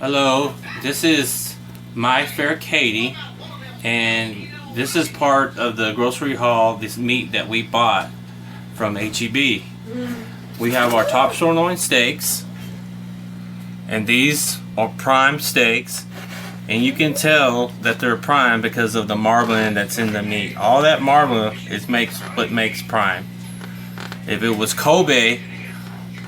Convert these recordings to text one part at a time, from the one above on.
Hello, this is my fair Katie, and this is part of the grocery haul, this meat that we bought from HEB. We have our top sirloin steaks, and these are prime steaks, and you can tell that they're prime because of the marbling that's in the meat. All that marbling is what makes prime. If it was Kobe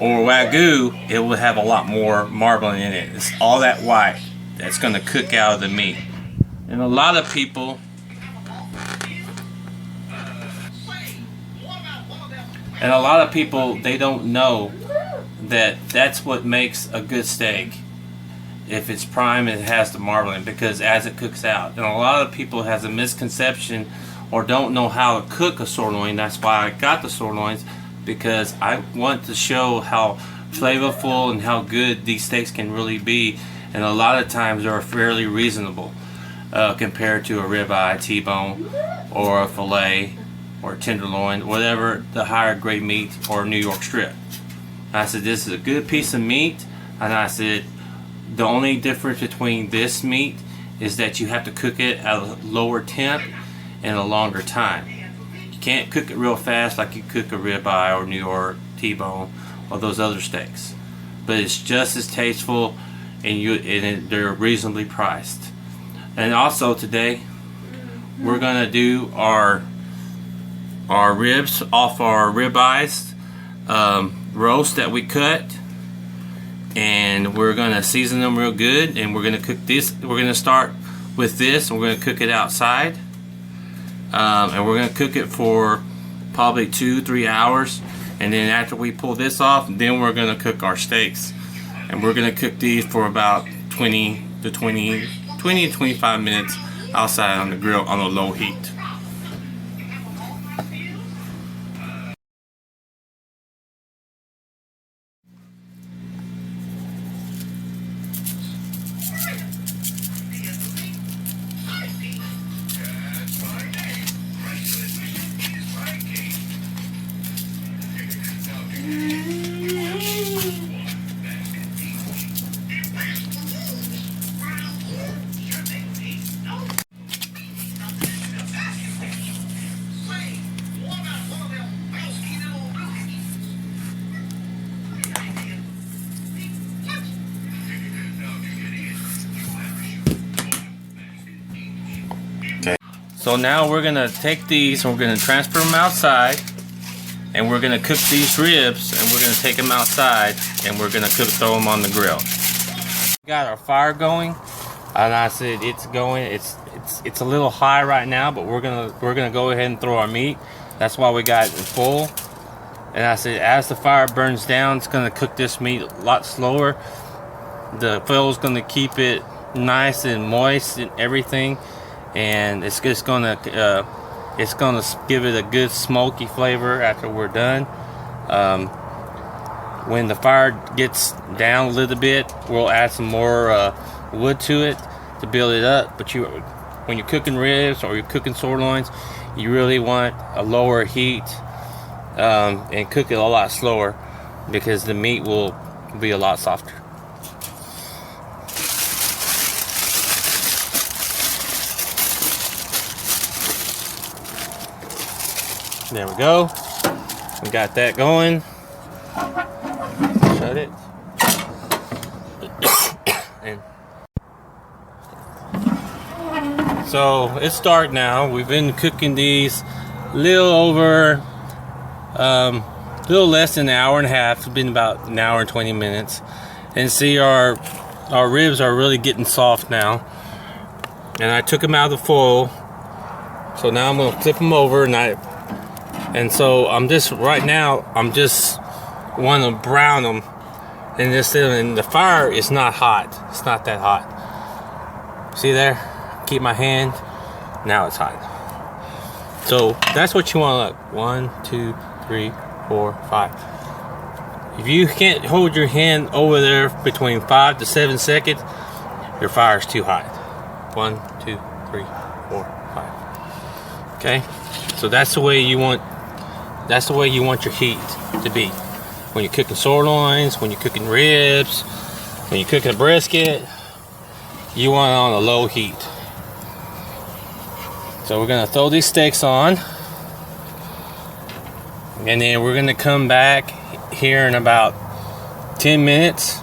or Wagyu, it would have a lot more marbling in it. It's all that white that's going to cook out of the meat. And a lot of people they don't know that that's what makes a good steak. If it's prime, it has the marbling because as it cooks out. And a lot of people has a misconception or don't know how to cook a sirloin. That's why I got the sirloins, because I want to show how flavorful and how good these steaks can really be, and a lot of times they're fairly reasonable compared to a ribeye, T-bone, or a filet, or a tenderloin, whatever the higher grade meat, or New York strip. I said this is a good piece of meat, and I said the only difference between this meat is that you have to cook it at a lower temp and a longer time. Can't cook it real fast like you cook a ribeye or New York T-bone or those other steaks, but it's just as tasteful, and they're reasonably priced. And also today we're gonna do our ribs off our ribeyes roast that we cut, and we're gonna season them real good, and we're gonna cook this. We're gonna start with this, and we're gonna cook it outside. And we're going to cook it for probably 2-3 hours, and then after we pull this off, then we're going to cook our steaks, and we're going to cook these for about 20 to 25 minutes outside on the grill on a low heat. So now we're going to take these and we're going to transfer them outside, and we're going to cook these ribs, and we're going to take them outside, and we're going to throw them on the grill. We got our fire going, and I said it's going. It's a little high right now, but we're gonna go ahead and throw our meat. That's why we got it full. And I said as the fire burns down, it's going to cook this meat a lot slower. The fuel's going to keep it nice and moist and everything. And it's just gonna give it a good smoky flavor after we're done. When the fire gets down a little bit, we'll add some more wood to it to build it up. But when you're cooking ribs or you're cooking sirloins, you really want a lower heat and cook it a lot slower, because the meat will be a lot softer. There we go. We got that going. Shut it. And so it's dark now. We've been cooking these a little less than an hour and a half. It's been about an hour and 20 minutes. And see, our ribs are really getting soft now. And I took them out of the foil. So now I'm gonna flip them over, and so I'm just want to brown them, and the fire is not hot. It's not that hot. See there? Keep my hand. Now it's hot. So that's what you want to look. 1, 2, 3, 4, 5. If you can't hold your hand over there between 5 to 7 seconds, your fire is too hot. 1, 2, 3, 4, 5. Okay. So that's the way you want your heat to be. When you're cooking sirloins, when you're cooking ribs, when you're cooking a brisket, you want it on a low heat. So we're gonna throw these steaks on, and then we're gonna come back here in about 10 minutes,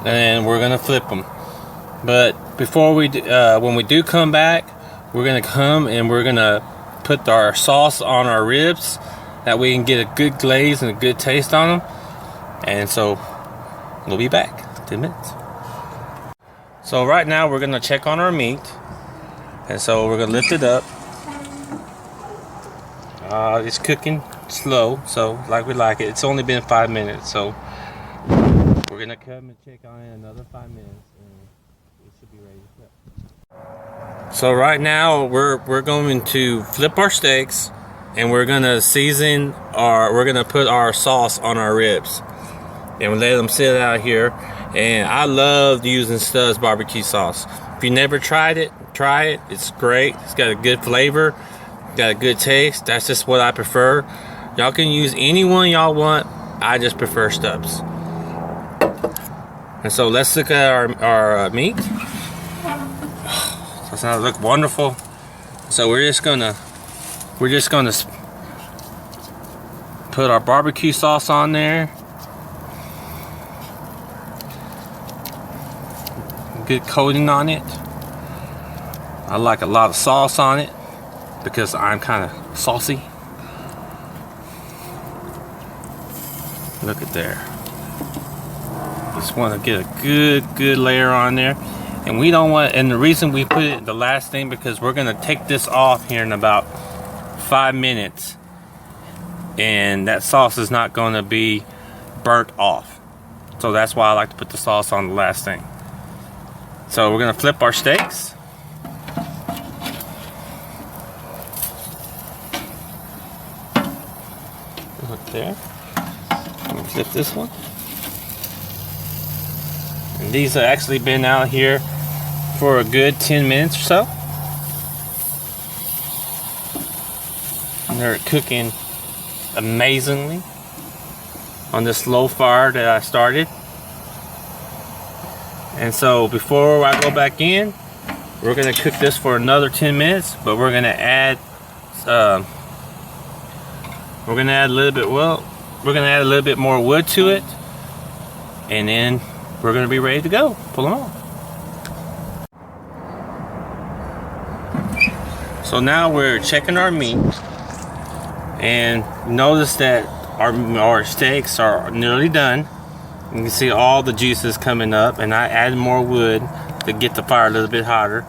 and we're gonna flip them. But before we when we do come back, we're gonna come and we're gonna put our sauce on our ribs, that we can get a good glaze and a good taste on them. And so we'll be back 10 minutes. So right now we're gonna check on our meat, and so we're gonna lift it up. It's cooking slow, so like we like it. It's only been 5 minutes, so we're gonna come and check on it another 5 minutes, and it should be ready to flip. So right now we're going to flip our steaks, and we're gonna we're gonna put our sauce on our ribs, and we let them sit out here. And I love using Stubbs barbecue sauce. If you never tried it, try it. It's great. It's got a good flavor, got a good taste. That's just what I prefer. Y'all can use any one y'all want. I just prefer Stubbs. And so let's look at our meat. Doesn't that look wonderful? So we're just gonna put our barbecue sauce on there. Good coating on it. I like a lot of sauce on it because I'm kind of saucy. Look at there. Just want to get a good layer on there. And we don't want, and the reason we put it the last thing, because we're gonna take this off here in about 5 minutes, and that sauce is not gonna be burnt off. So that's why I like to put the sauce on the last thing. So we're gonna flip our steaks. Look there. I'm gonna flip this one. And these have actually been out here for a good 10 minutes or so. And they're cooking amazingly on this low fire that I started. And so before I go back in, we're gonna cook this for another 10 minutes, but we're gonna add a little bit more wood to it, and then we're gonna be ready to go. Pull them on. So now we're checking our meat, and notice that our steaks are nearly done. You can see all the juices coming up, and I added more wood to get the fire a little bit hotter.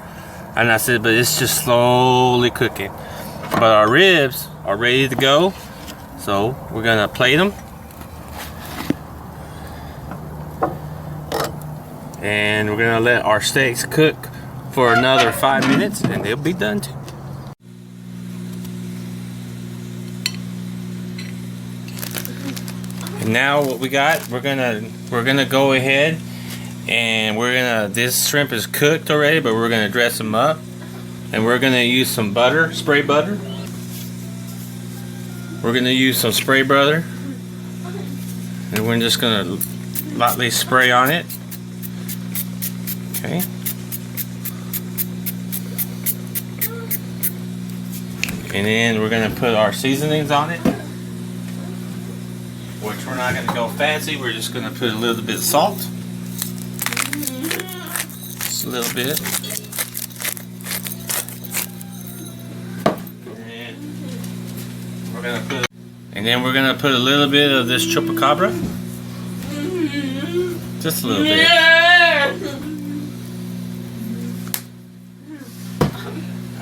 And I said, but it's just slowly cooking. But our ribs are ready to go, so we're gonna plate them. And we're gonna let our steaks cook for another 5 minutes, and they'll be done too. And now what we got, we're gonna go ahead and this shrimp is cooked already, but we're gonna dress them up, and we're gonna use some butter, spray butter. We're gonna use some spray butter, and we're just gonna lightly spray on it. Okay. And then we're gonna put our seasonings on it, which we're not going to go fancy. We're just going to put a little bit of salt. Just a little bit. And then we're going to put a little bit of this chupacabra. Just a little bit.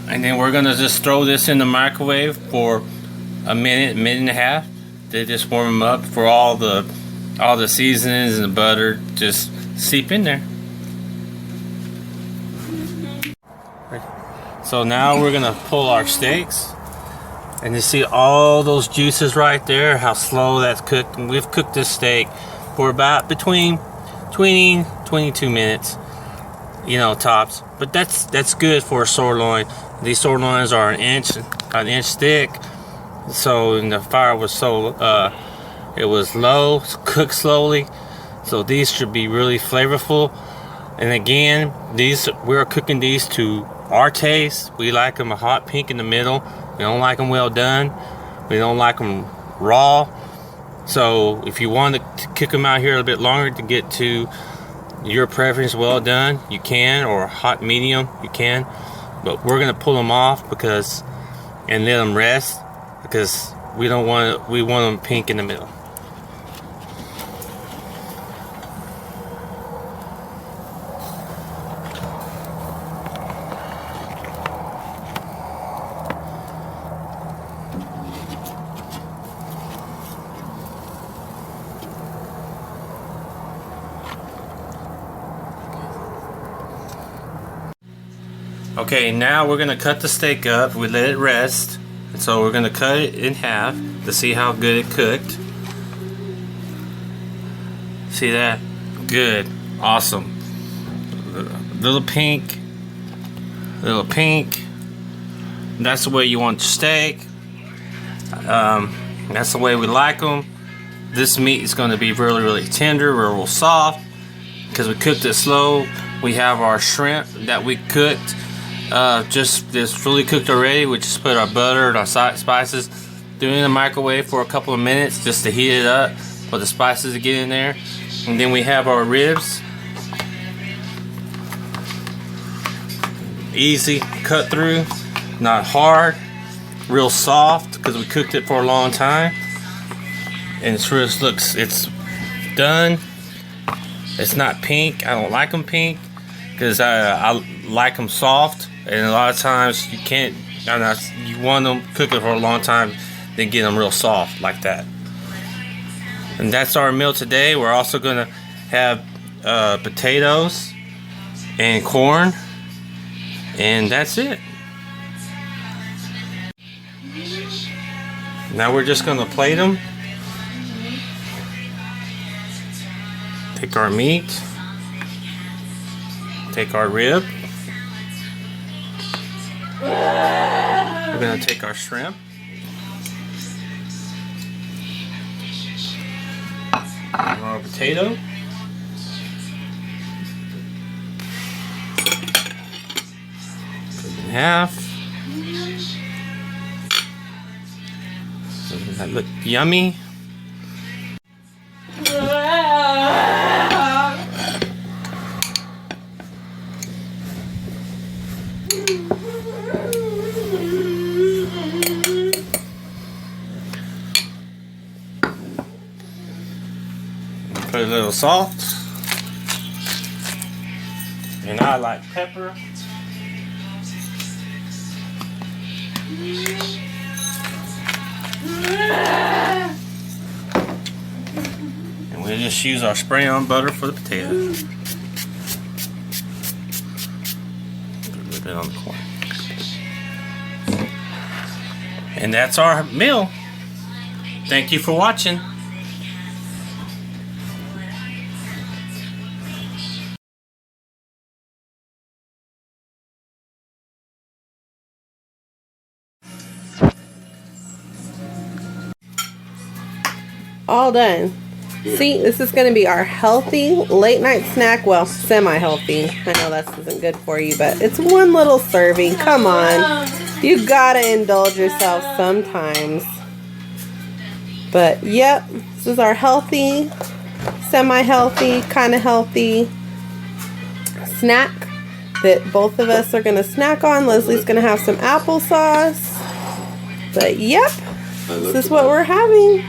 And then we're going to just throw this in the microwave for a minute and a half. They just warm them up for all the seasonings and the butter just seep in there. So now we're gonna pull our steaks, and you see all those juices right there, how slow that's cooked. And we've cooked this steak for about between 20 22 minutes, you know, tops. But that's good for a sirloin. These sirloins are an inch thick. So, and the fire was it was low, cooked slowly. So these should be really flavorful. And again, we're cooking these to our taste. We like them a hot pink in the middle. We don't like them well done. We don't like them raw. So if you want to cook them out here a little bit longer to get to your preference well done, you can, or hot medium, you can. But we're gonna pull them off and let them rest, because we want them pink in the middle. Okay, now we're gonna cut the steak up. We let it rest, and so we're gonna cut it in half to see how good it cooked. See that? Good, awesome. Little pink. That's the way you want your steak. That's the way we like them. This meat is gonna be really, really tender, real soft, because we cooked it slow. We have our shrimp that we cooked. Just fully cooked already. We just put our butter and our spices, threw it in the microwave for a couple of minutes just to heat it up for the spices to get in there. And then we have our ribs. Easy cut through, not hard, real soft because we cooked it for a long time. And it's done. It's not pink. I don't like them pink because I like them soft. And a lot of times you want them cooking for a long time, then get them real soft like that. And that's our meal today. We're also gonna have potatoes and corn, and that's it. Now we're just gonna plate them. Take our meat, take our rib. We're going to take our shrimp. And our potato. Cut it in half. Doesn't that look yummy? Put a little salt, and I like pepper. And we just use our spray on butter for the potato. Put a little bit on the corn. And that's our meal. Thank you for watching. All done. See, this is going to be our healthy late night snack. Well, semi-healthy. I know that isn't good for you, but it's one little serving. Come on. You gotta indulge yourself sometimes. But, yep. This is our healthy, semi-healthy, kind of healthy snack that both of us are going to snack on. Leslie's going to have some applesauce. But, yep. This is what we're having.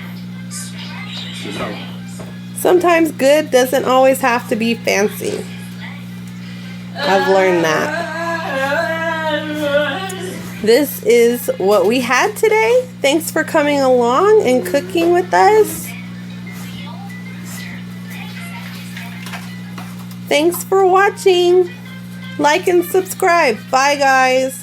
Sometimes good doesn't always have to be fancy. I've learned that. This is what we had today. Thanks for coming along and cooking with us. Thanks for watching. Like and subscribe. Bye, guys.